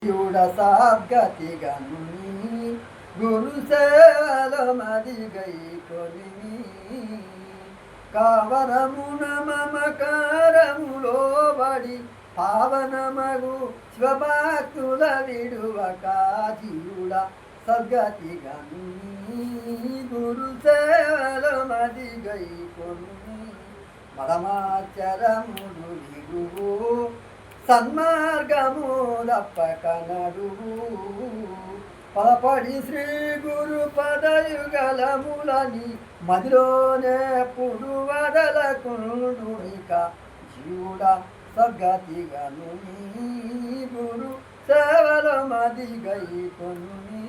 యుడ సాద్గతిగను గురు సేవల మదిగై కొని కావరమున మమకారములో బడి పావనమగు శివభక్తుల విడువక జీవుడ సద్గతిగను గురు సేవల మదిగై కొని మదమాచరముడు విడువు సన్మార్గము తప్పక నడువు పలపడి శ్రీ గురు పదయుగలములని మదిలోనే పుడు వదలకుండునిక జీవుడ సద్గతిగను గురు సేవల మదిగై కొన్ని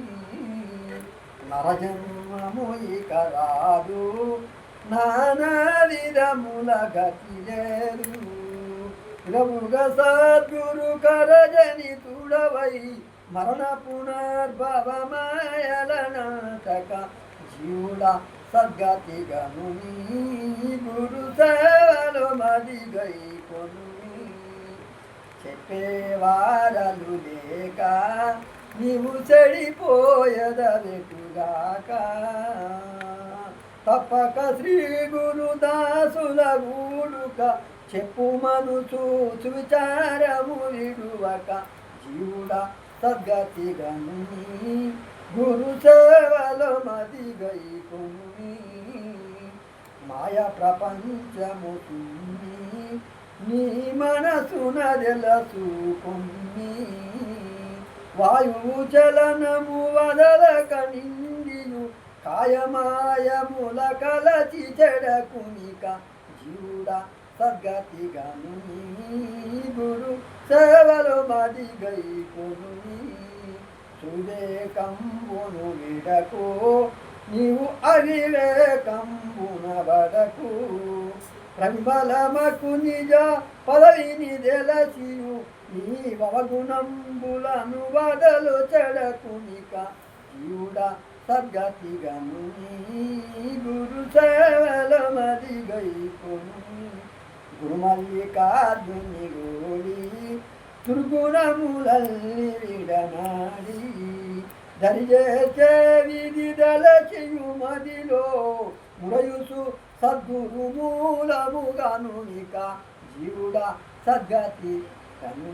నరజన్మము ఇక రాదు నానా విధముల గతి లేదు రముగ సద్గురు కరజనితుడవై మరణ పునర్భవమాయలనాటక జీవుడ సద్గతిగను గురు సేవలు మదిగై కొను చెప్పేవారలు లేక నీవు చెడిపోయదవెటుగాక తప్పక శ్రీ గురుదాసుల గూడుక చెప్పు మనుచు విచారము విడువక జీవుడ సద్గతిగను గురు సేవల మదిగై కొన్ని మాయ ప్రపంచము నీ మనసున తెలుసుకొని వాయువు చలనము వదలక నిండియు కాయమాయముల కలచి చెడకునిక జీవుడ సద్గతిగను గురు సేవలు మదిగై కొన్ని సువేకంబును విడకు నీవు అవివేకంబున బడకు ప్రబలమకు నిజ పదవిని తెలసియు నీ వగుణంబులను వదలు చెడకునిక జీవుడ సద్గతిగను గురు సేవల మదిగై కొన్ని గురుమల్లికార్జుని గోడి దుర్గుణములల్ని విడనాడి దరిచేసే విధి దళచియు మదిలో మురయుసు సద్గురు మూలముగనునిక జీవుడ సద్గతి కను